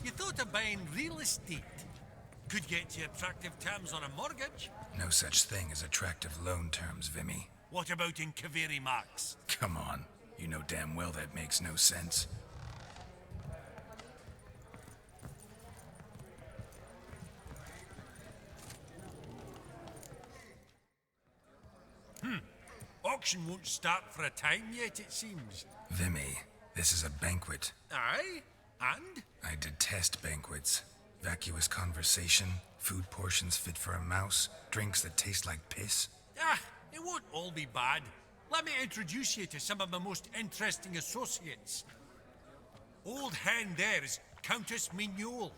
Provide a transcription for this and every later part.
You thought of buying real estate? Could get you attractive terms on a mortgage. No such thing as attractive loan terms, Vimy. What about in Kaveri Marks? Come on. You know damn well that makes no sense. Auction won't start for a time yet, it seems. Vimy, this is a banquet. Aye? And? I detest banquets. Vacuous conversation, food portions fit for a mouse, drinks that taste like piss. Ah, it won't all be bad. Let me introduce you to some of my most interesting associates. Old hen there is Countess Mignole.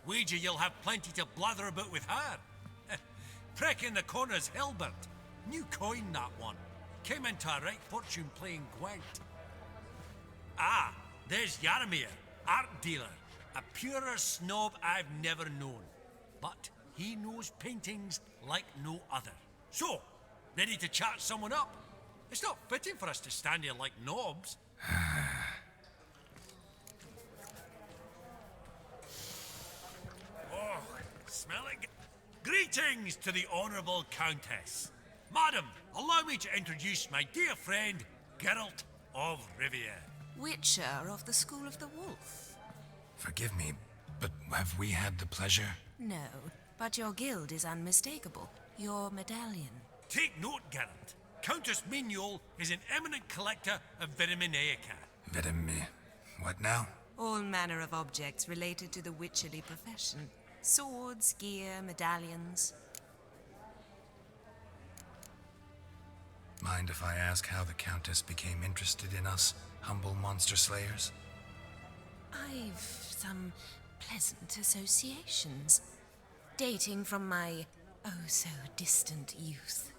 Wager you'll have plenty to blather about with her. Prick in the corner's Hilbert. New coin, that one. Came into a right fortune playing Gwent. Ah, there's Yarmir, art dealer. A purer snob I've never known. But he knows paintings like no other. So, ready to chat someone up? It's not fitting for us to stand here like knobs. Oh, smell it. Greetings to the Honourable Countess. Madam, allow me to introduce my dear friend, Geralt of Rivia. Witcher of the School of the Wolf. Forgive me, but have we had the pleasure? No, but your guild is unmistakable. Your medallion. Take note, Geralt. Countess Mignole is an eminent collector of Vitaminaica. Vesemir. What now? All manner of objects related to the witcherly profession. Swords, gear, medallions. Mind if I ask how the Countess became interested in us, humble monster slayers? I've some pleasant associations, dating from my oh-so-distant youth.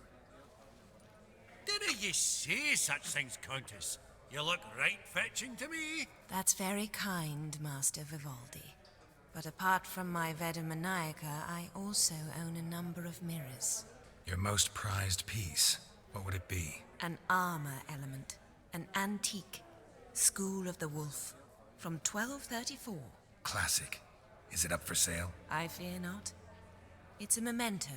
Didn't you say such things, Countess? You look right fetching to me. That's very kind, Master Vivaldi. But apart from my Vesemir, I also own a number of mirrors. Your most prized piece, what would it be? An armor element, an antique, School of the Wolf, from 1234. Classic. Is it up for sale? I fear not. It's a memento,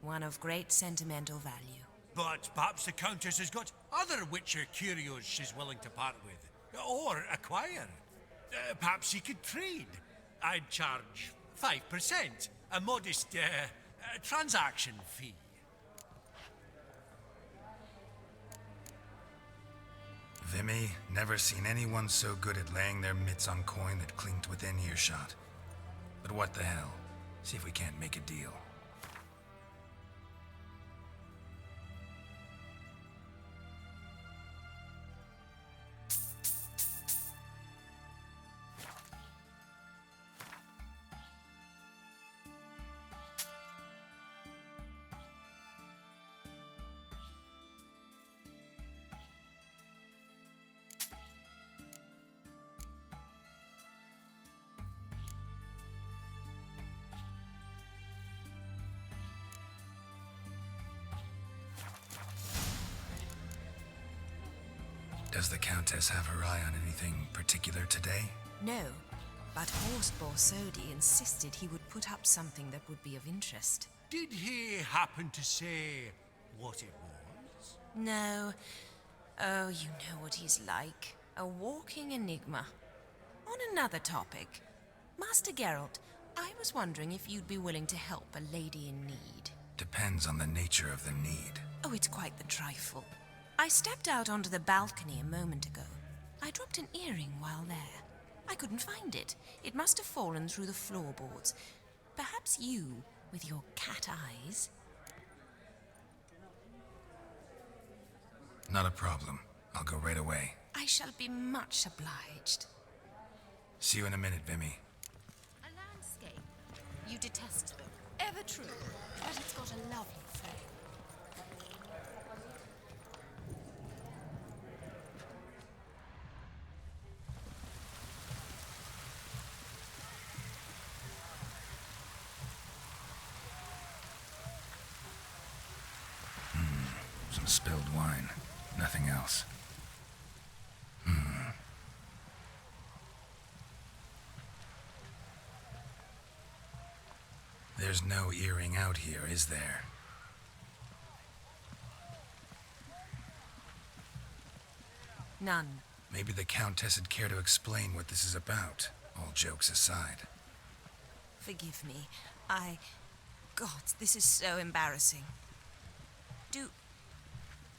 one of great sentimental value. But perhaps the Countess has got other Witcher curios she's willing to part with. Or acquire. Perhaps she could trade. I'd charge 5%, a modest transaction fee. Vimy, never seen anyone so good at laying their mitts on coin that clinked within earshot. But what the hell? See if we can't make a deal. Does the Countess have her eye on anything particular today? No, but Horst Borsodi insisted he would put up something that would be of interest. Did he happen to say what it was? No. Oh, you know what he's like. A walking enigma. On another topic, Master Geralt, I was wondering if you'd be willing to help a lady in need. Depends on the nature of the need. Oh, it's quite the trifle. I stepped out onto the balcony a moment ago. I dropped an earring while there. I couldn't find it. It must have fallen through the floorboards. Perhaps you, with your cat eyes... Not a problem. I'll go right away. I shall be much obliged. See you in a minute, Vimy. A landscape. You detest them. Ever true. But it's got a lovely frame. Some spilled wine. Nothing else. There's no earring out here, is there? None. Maybe the Countess would care to explain what this is about, all jokes aside. Forgive me. God, this is so embarrassing. Do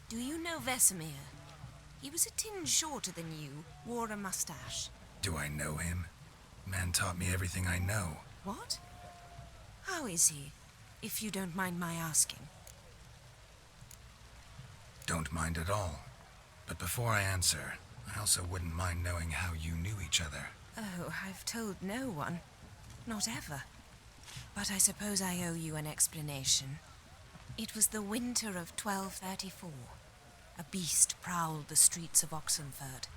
you know Vesemir? He was a tinge shorter than you, wore a mustache. Do I know him? Man taught me everything I know. What? How is he, if you don't mind my asking? Don't mind at all. But before I answer, I also wouldn't mind knowing how you knew each other. Oh, I've told no one. Not ever. But I suppose I owe you an explanation. It was the winter of 1234. A beast prowled the streets of Oxenford.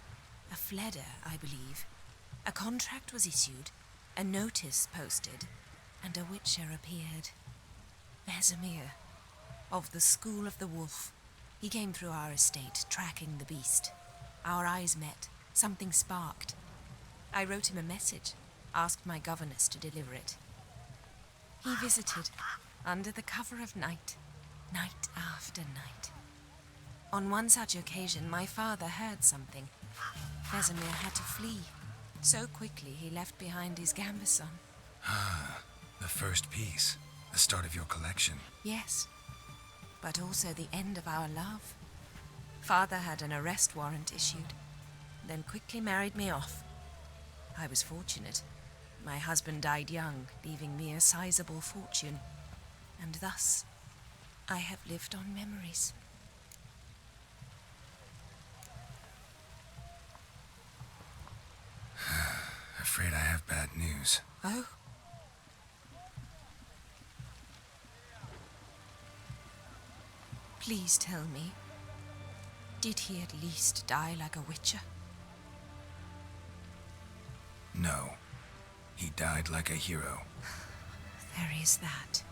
A fledder, I believe. A contract was issued, a notice posted, and a witcher appeared. Vesemir, of the School of the Wolf. He came through our estate, tracking the beast. Our eyes met. Something sparked. I wrote him a message, asked my governess to deliver it. He visited, under the cover of night, night after night. On one such occasion, my father heard something. Vesemir had to flee. So quickly he left behind his gambeson. Ah, the first piece. The start of your collection. Yes, but also the end of our love. Father had an arrest warrant issued, then quickly married me off. I was fortunate. My husband died young, leaving me a sizable fortune. And thus, I have lived on memories. Afraid I have bad news. Oh? Please tell me, did he at least die like a witcher? No. He died like a hero. There is that.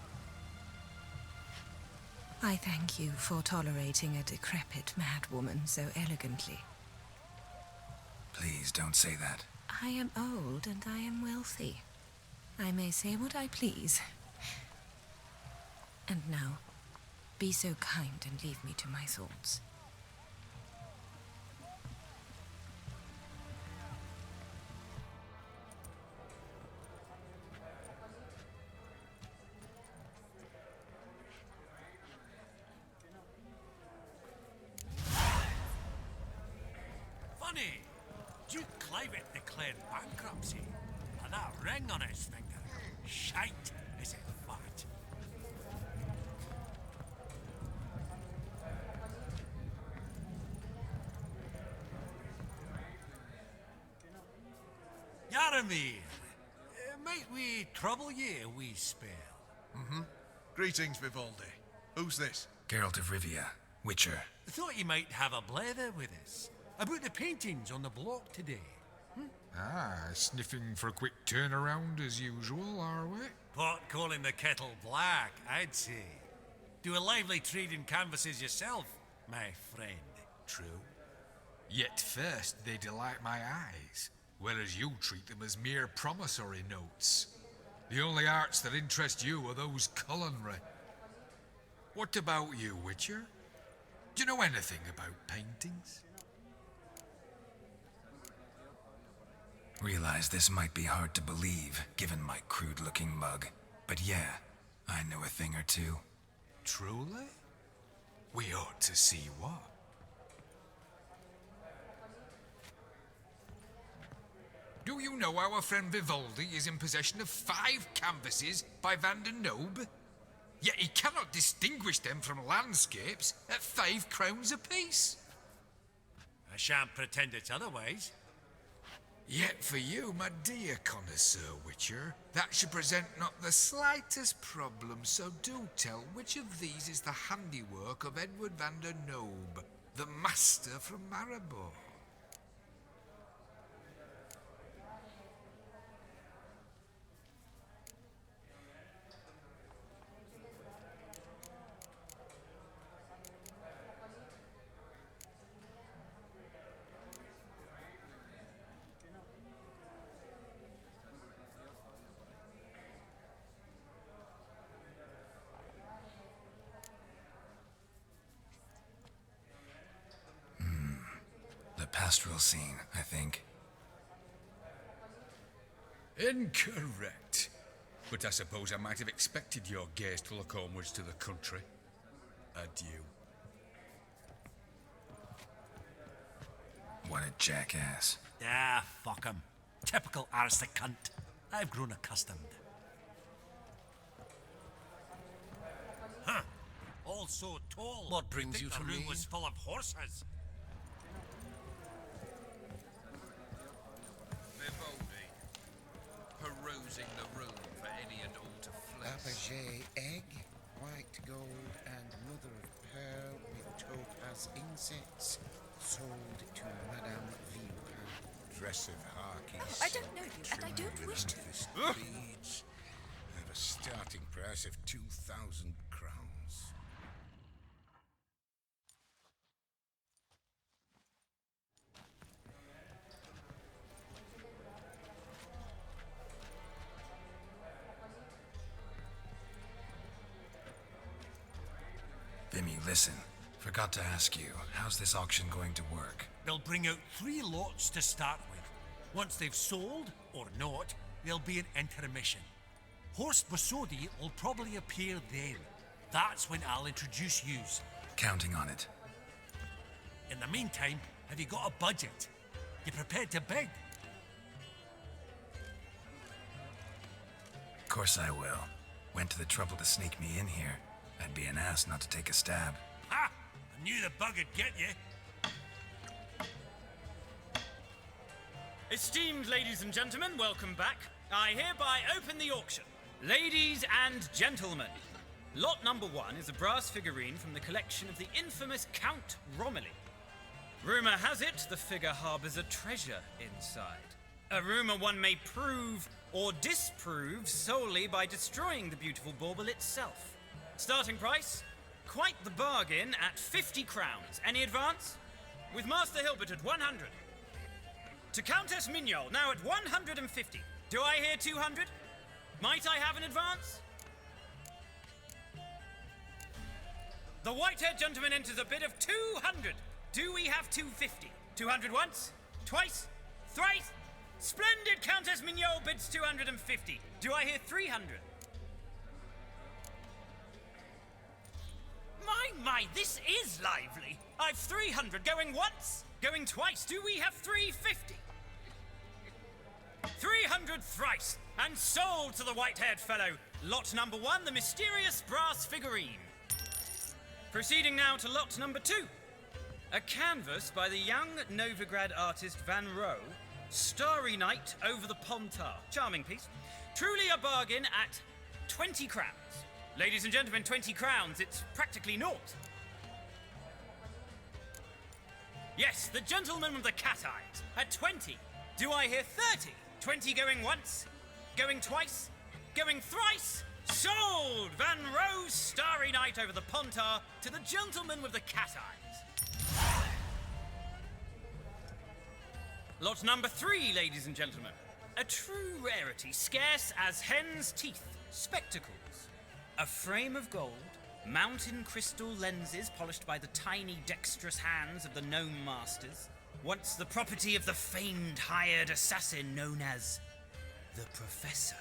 I thank you for tolerating a decrepit madwoman so elegantly. Please don't say that. I am old and I am wealthy. I may say what I please. And now, be so kind and leave me to my thoughts. Funny, Duke Clivet declared bankruptcy, and that ring on his finger, shite is it fat. Yaramir, might we trouble ye a wee spell? Greetings, Vivaldi. Who's this? Geralt of Rivia, Witcher. Thought you might have a blether with us about the paintings on the block today. Sniffing for a quick turnaround as usual, are we? Pot calling the kettle black, I'd say. Do a lively trade in canvases yourself, my friend. True. Yet first they delight my eyes, whereas you treat them as mere promissory notes. The only arts that interest you are those culinary. What about you, Witcher? Do you know anything about paintings? Realize this might be hard to believe, given my crude-looking mug. But yeah, I know a thing or two. Truly? We ought to see what. Do you know our friend Vivaldi is in possession of 5 canvases by Van der Nobe? Yet he cannot distinguish them from landscapes at 5 crowns apiece. I shan't pretend it's otherwise. Yet for you, my dear connoisseur Witcher, that should present not the slightest problem, so do tell which of these is the handiwork of Edward van der Nobe, the master from Maribor. pastoral scene, I think. Incorrect. But I suppose I might have expected your gaze to look homewards to the country. Adieu. What a jackass. Ah, fuck him. Typical arse cunt. I've grown accustomed. Huh. All so tall. What brings Think you the to room me? was full of horses. Vivaldi, perusing the room for any and all to flesh. Fabergé egg, white gold, and mother of pearl with topaz insets, sold to Madame Villepin. Dress of harky. I don't know you, and I don't wish to. Beads, and a starting price of 2,000 crowns. Vimy, listen. Forgot to ask you, how's this auction going to work? They'll bring out 3 lots to start with. Once they've sold, or not, there'll be an intermission. Horst Bosodi will probably appear then. That's when I'll introduce yous. Counting on it. In the meantime, have you got a budget? You prepared to bid? Of course I will. Went to the trouble to sneak me in here. I'd be an ass not to take a stab. Ha! I knew the bug would get you. Esteemed ladies and gentlemen, welcome back. I hereby open the auction. Ladies and gentlemen, lot number 1 is a brass figurine from the collection of the infamous Count Romilly. Rumour has it the figure harbours a treasure inside. A rumour one may prove or disprove solely by destroying the beautiful bauble itself. Starting price? Quite the bargain at 50 crowns. Any advance? With Master Hilbert at 100. To Countess Mignol, now at 150. Do I hear 200? Might I have an advance? The white-haired gentleman enters a bid of 200. Do we have 250? 200 once? Twice? Thrice? Splendid! Countess Mignol bids 250. Do I hear 300? My, this is lively. I've 300 going once, going twice. Do we have 350? 300 thrice, and sold to the white-haired fellow. Lot number 1, the mysterious brass figurine. Proceeding now to lot number 2. A canvas by the young Novigrad artist Van Rohe, Starry Night over the Pontar. Charming piece. Truly a bargain at 20 crowns. Ladies and gentlemen, 20 crowns, it's practically naught. Yes, the gentleman with the cat eyes, at 20. Do I hear 30? 20 going once, going twice, going thrice? Sold! Van Rohe's Starry Night over the Pontar to the gentleman with the cat eyes. Lot number 3, ladies and gentlemen. A true rarity, scarce as hen's teeth. Spectacles. A frame of gold, mountain crystal lenses polished by the tiny dexterous hands of the gnome masters, once the property of the famed hired assassin known as the Professor.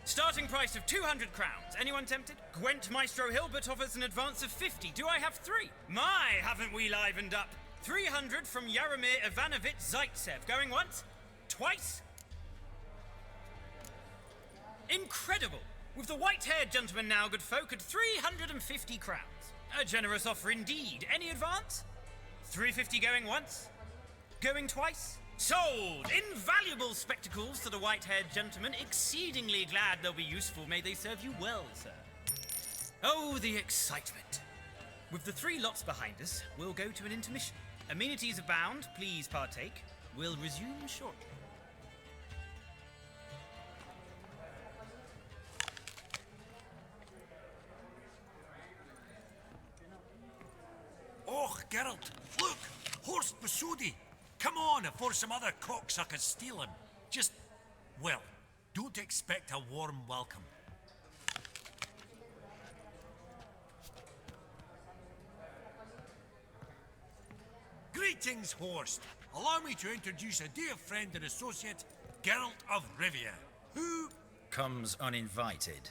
Starting price of 200 crowns. Anyone tempted? Gwent Maestro Hilbert offers an advance of 50. Do I have 3? My, haven't we livened up? 300 from Yaromir Ivanovich Zaitsev. Going once? Twice? Incredible! With the white-haired gentleman now, good folk, at 350 crowns. A generous offer indeed. Any advance? 350 going once? Going twice? Sold! Invaluable spectacles to the white-haired gentleman. Exceedingly glad they'll be useful. May they serve you well, sir. Oh, the excitement. With the 3 lots behind us, we'll go to an intermission. Amenities abound. Please partake. We'll resume shortly. Oh, Geralt, look! Horst Bosodi! Come on before some other cocksuckers steal him. Just, well, don't expect a warm welcome. Greetings, Horst. Allow me to introduce a dear friend and associate, Geralt of Rivia, who... Comes uninvited.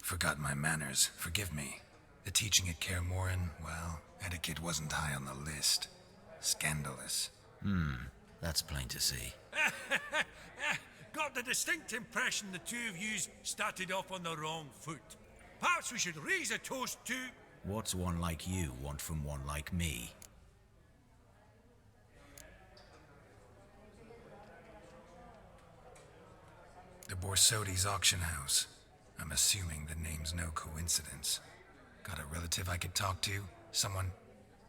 Forgot my manners. Forgive me. The teaching at Kaer Morhen, well, etiquette wasn't high on the list. Scandalous. That's plain to see. Got the distinct impression the two of yous started off on the wrong foot. Perhaps we should raise a toast to... What's one like you want from one like me? The Borsodi's auction house. I'm assuming the name's no coincidence. Got a relative I could talk to? Someone...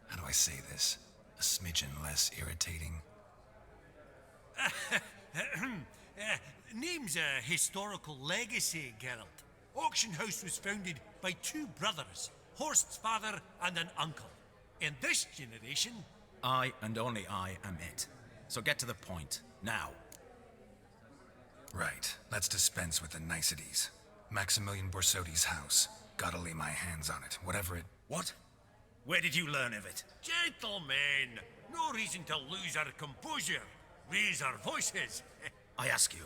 How do I say this? A smidgen less irritating? Name's a historical legacy, Geralt. Auction house was founded by two brothers, Horst's father and an uncle. In this generation... I and only I am it. So get to the point, now. Right. Let's dispense with the niceties. Maximilian Borsodi's house. Gotta lay my hands on it, whatever it... What? Where did you learn of it? Gentlemen, no reason to lose our composure. Raise our voices. I ask you,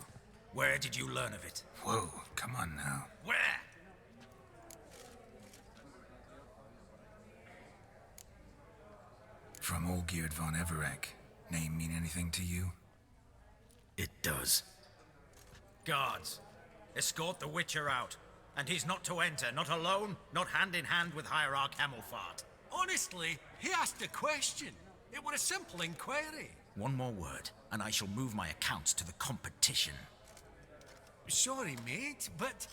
where did you learn of it? Whoa, come on now. Where? From Olgierd von Everek. Name mean anything to you? It does. Guards, escort the Witcher out. And he's not to enter, not alone, not hand in hand with Hierarch Hamilfart. Honestly, he asked a question. It were a simple inquiry. One more word, and I shall move my accounts to the competition. Sorry, mate, but...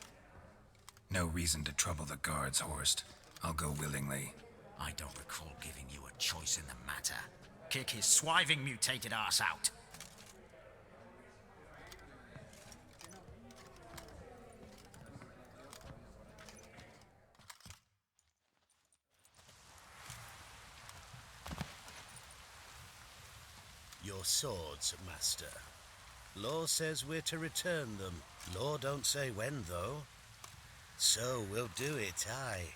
No reason to trouble the guards, Horst. I'll go willingly. I don't recall giving you a choice in the matter. Kick his swiving mutated ass out. Your swords, Master. Law says we're to return them. Law don't say when, though. So we'll do it, aye.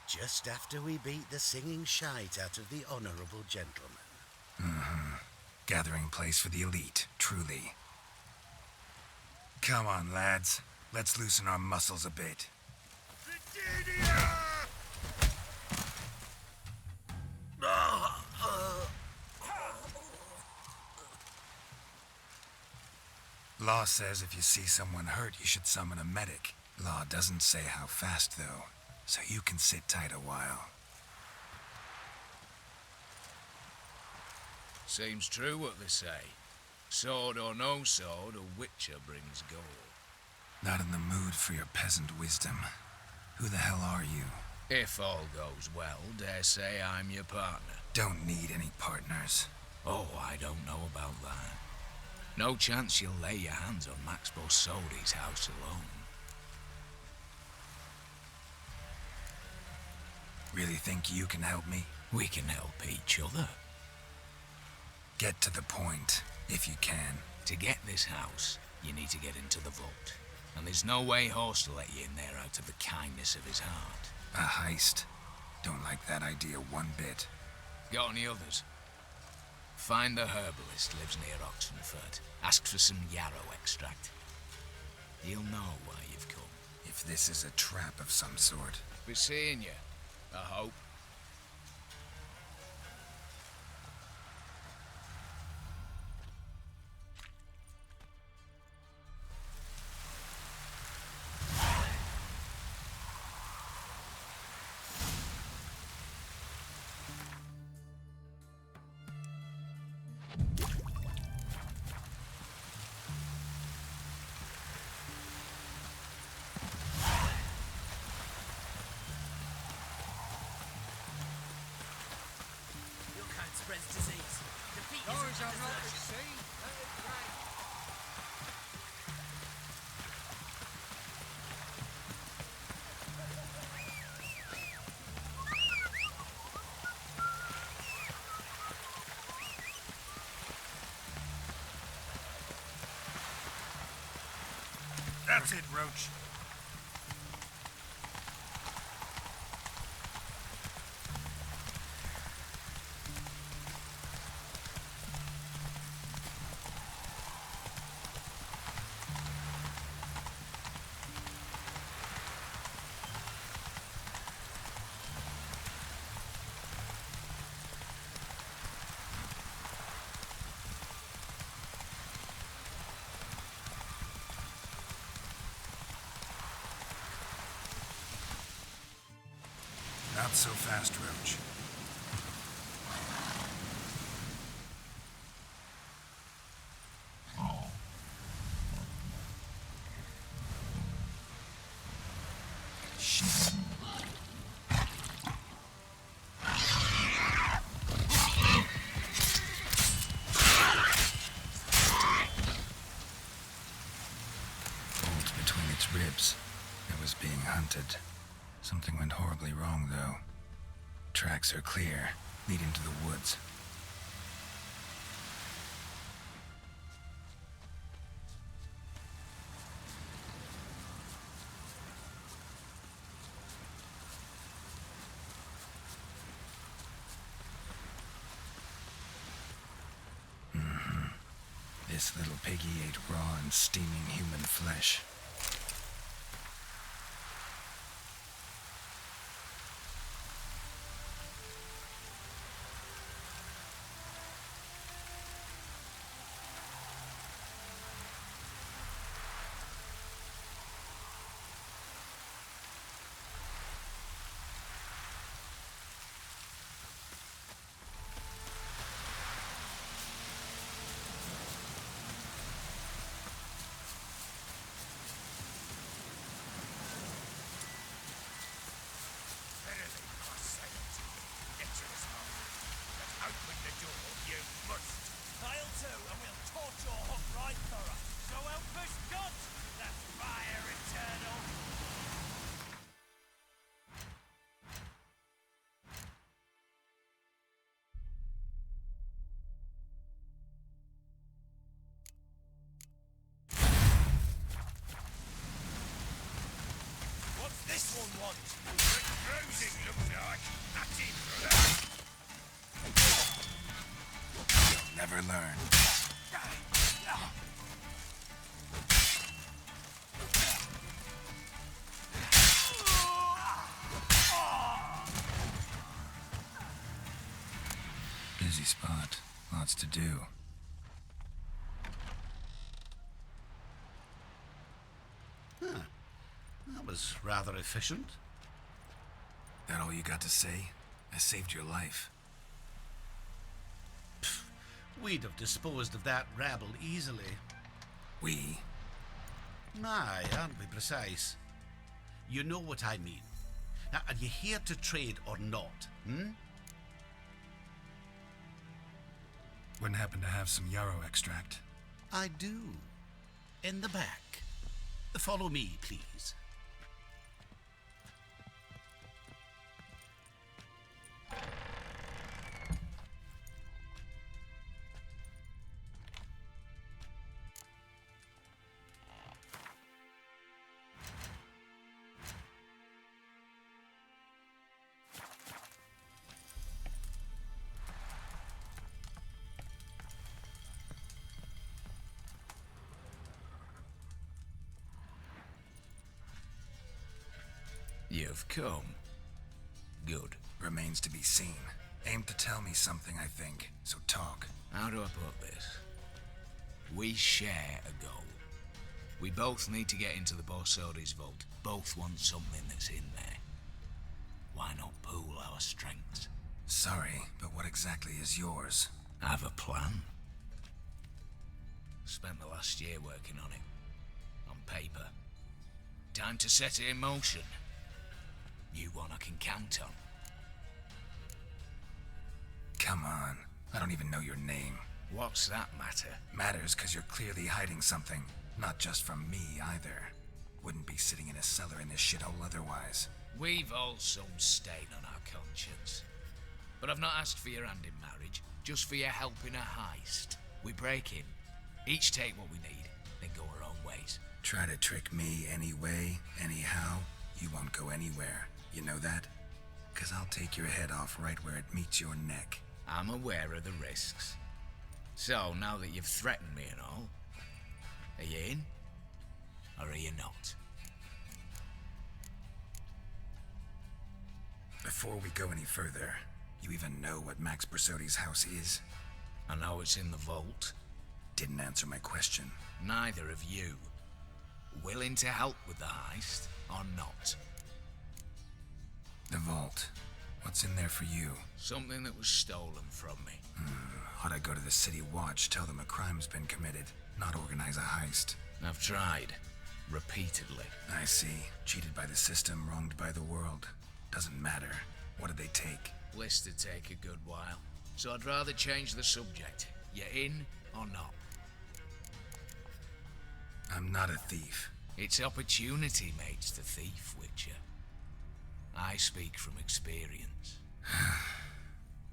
Just after we beat the singing shite out of the honourable gentleman. Gathering place for the elite, truly. Come on, lads. Let's loosen our muscles a bit. Law says if you see someone hurt, you should summon a medic. Law doesn't say how fast, though, so you can sit tight a while. Seems true what they say. Sword or no sword, a witcher brings gold. Not in the mood for your peasant wisdom. Who the hell are you? If all goes well, dare say I'm your partner. Don't need any partners. Oh, I don't know about that. No chance you'll lay your hands on Max Borsodi's house alone. Really think you can help me? We can help each other. Get to the point, if you can. To get this house, you need to get into the vault. And there's no way Horst will let you in there out of the kindness of his heart. A heist? Don't like that idea one bit. Got any others? Find the herbalist lives near Oxenford. Ask for some yarrow extract. He'll know why you've come. If this is a trap of some sort. Be seeing you, I hope. Spreads disease. Defeat is desertion. That's it, Roach. Not so fast, Roach. Shit. Bolt between its ribs. It was being hunted. Something went horribly wrong, though. Tracks are clear, leading to the woods. This little piggy ate raw and steaming human flesh. This one wants. Bruising looks like. That's it, brother. You'll never learn. Busy spot. Lots to do. That was rather efficient. That all you got to say? I saved your life. We'd have disposed of that rabble easily. We? Aye, aren't we precise? You know what I mean. Now, are you here to trade or not, Wouldn't happen to have some yarrow extract. I do. In the back. Follow me, please. You've come. Good. Remains to be seen. Aim to tell me something, I think. So talk. How do I put this? We share a goal. We both need to get into the Borsodi's vault. Both want something that's in there. Why not pool our strengths? Sorry, but what exactly is yours? I have a plan. Spent the last year working on it. On paper. Time to set it in motion. You one I can count on. Come on. I don't even know your name. What's that matter? Matters because you're clearly hiding something. Not just from me, either. Wouldn't be sitting in a cellar in this shithole otherwise. We've all some stain on our conscience. But I've not asked for your hand in marriage, just for your help in a heist. We break in, each take what we need, then go our own ways. Try to trick me anyway, anyhow, you won't go anywhere. You know that? 'Cause I'll take your head off right where it meets your neck. I'm aware of the risks. So, now that you've threatened me and all, are you in? Or are you not? Before we go any further, you even know what Max Bersodi's house is? I know it's in the vault. Didn't answer my question. Neither of you. Willing to help with the heist, or not? The vault. What's in there for you? Something that was stolen from me. Ought I go to the city watch, tell them a crime's been committed, not organize a heist? I've tried. Repeatedly. I see. Cheated by the system, wronged by the world. Doesn't matter. What did they take? List to take a good while. So I'd rather change the subject. You in or not? I'm not a thief. It's opportunity makes the thief, Witcher. I speak from experience.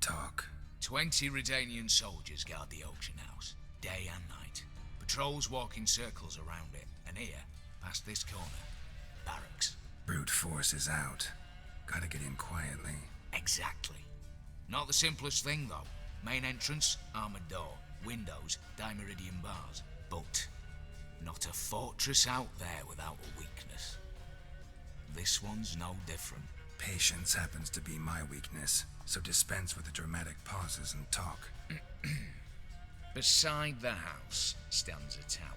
Talk. 20 Redanian soldiers guard the auction house, day and night. Patrols walk in circles around it, and here, past this corner, barracks. Brute force is out. Gotta get in quietly. Exactly. Not the simplest thing, though. Main entrance, armored door, windows, dimeridian bars. But not a fortress out there without a weakness. This one's no different. Patience happens to be my weakness, so dispense with the dramatic pauses and talk. Beside the house stands a tower,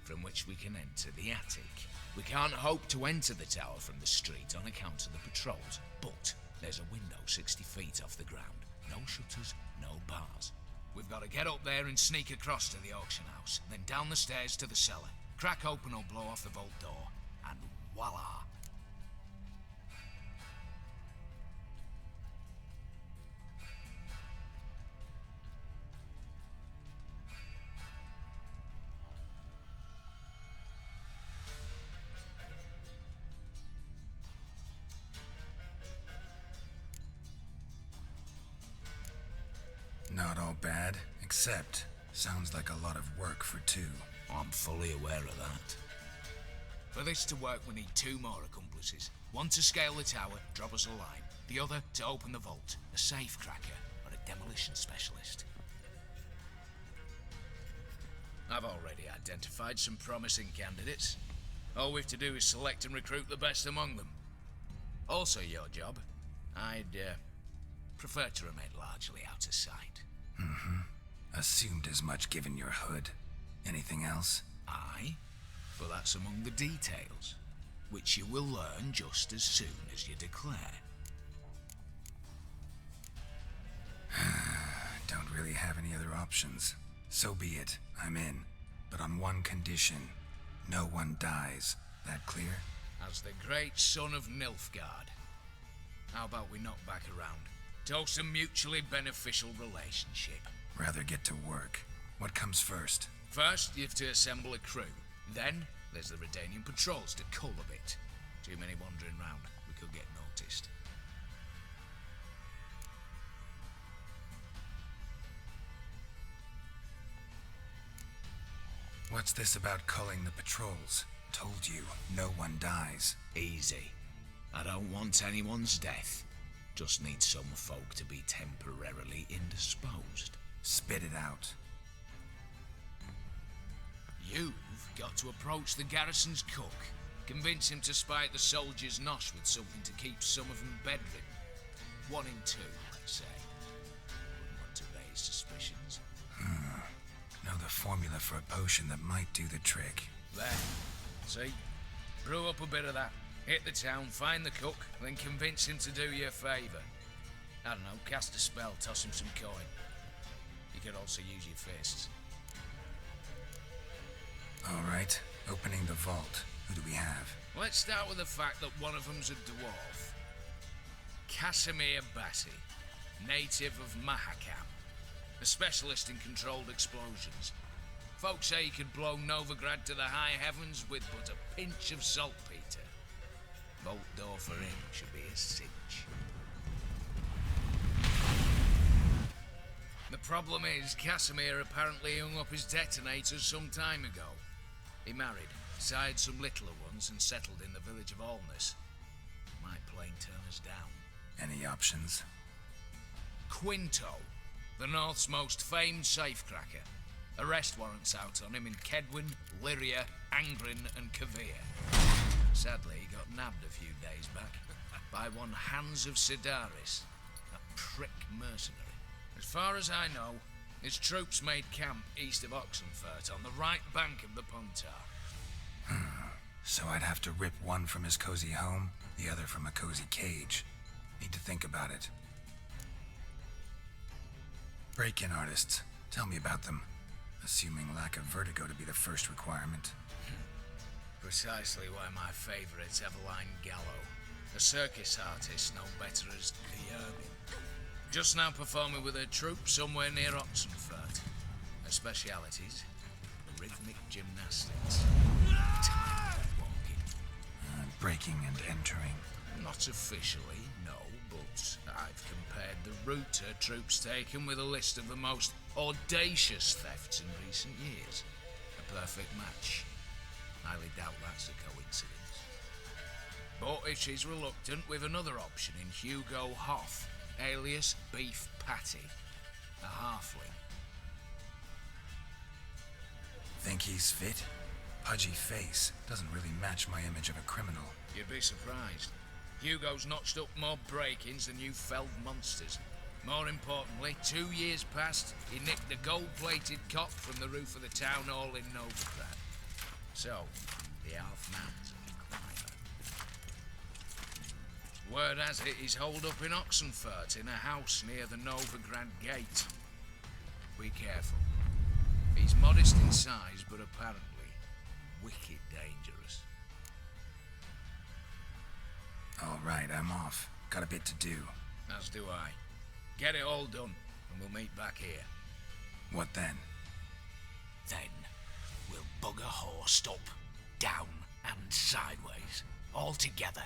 from which we can enter the attic. We can't hope to enter the tower from the street on account of the patrols, but there's a window 60 feet off the ground. No shutters, no bars. We've got to get up there and sneak across to the auction house, then down the stairs to the cellar, crack open or blow off the vault door, and voila! Not all bad, except sounds like a lot of work for two. I'm fully aware of that. For this to work, we need 2 more accomplices. One to scale the tower, drop us a line. The other to open the vault, a safe cracker or a demolition specialist. I've already identified some promising candidates. All we've to do is select and recruit the best among them. Also your job. I'd prefer to remain largely out of sight. Assumed as much given your hood. Anything else? Aye, but that's among the details, which you will learn just as soon as you declare. Don't really have any other options. So be it. I'm in. But on one condition. No one dies. That clear? As the great son of Nilfgaard. How about we knock back around? Toast a mutually beneficial relationship. Rather get to work. What comes first? First, you have to assemble a crew. Then, there's the Redanian patrols to cull a bit. Too many wandering round. We could get noticed. What's this about culling the patrols? Told you, no one dies. Easy. I don't want anyone's death. Just need some folk to be temporarily indisposed. Spit it out. You've got to approach the garrison's cook. Convince him to spike the soldiers' nosh with something to keep some of them bedridden. 1 in 2, let's say. Wouldn't want to raise suspicions. Know the formula for a potion that might do the trick. There. See? Brew up a bit of that. Hit the town, find the cook, then convince him to do you a favour. I don't know, cast a spell, toss him some coin. You could also use your fists. Alright, opening the vault. Who do we have? Let's start with the fact that one of them's a dwarf. Vesemir, native of Mahakam. A specialist in controlled explosions. Folks say he could blow Novigrad to the high heavens with but a pinch of saltpeter. Vault door for him should be a cinch. The problem is, Vesemir apparently hung up his detonators some time ago. He married, sired some littler ones, and settled in the village of Alness. Might plain turn us down. Any options? Quinto, the North's most famed safecracker. Arrest warrants out on him in Kedwin, Lyria, Angrin, and Kavir. Sadly, he got nabbed a few days back by one Hans of Sidaris, a prick mercenary. As far as I know, his troops made camp east of Oxenfurt on the right bank of the Pontar. So I'd have to rip one from his cozy home, the other from a cozy cage. Need to think about it. Break-in artists. Tell me about them. Assuming lack of vertigo to be the first requirement. Precisely why my favourite's Eveline Gallo, a circus artist known better as the Urban. Just now performing with her troupe somewhere near Oxenfurt. Her specialities, rhythmic gymnastics, tightrope walking. Breaking and entering. Not officially, no, but I've compared the route her troupe's taken with a list of the most audacious thefts in recent years. A perfect match. Highly doubt that's a coincidence. But if she's reluctant, we've another option in Hugo Hoff, alias Beef Patty, a halfling. Think he's fit? Pudgy face doesn't really match my image of a criminal. You'd be surprised. Hugo's notched up more break-ins than you felled monsters. More importantly, 2 years past, he nicked the gold-plated cop from the roof of the town hall in Novigrad. So, the half-man's a climber. Word has it he's holed up in Oxenfurt in a house near the Novigrad gate. Be careful. He's modest in size, but apparently wicked dangerous. All right, I'm off. Got a bit to do. As do I. Get it all done, and we'll meet back here. What then? Then we'll bugger horsed up, down, and sideways, all together.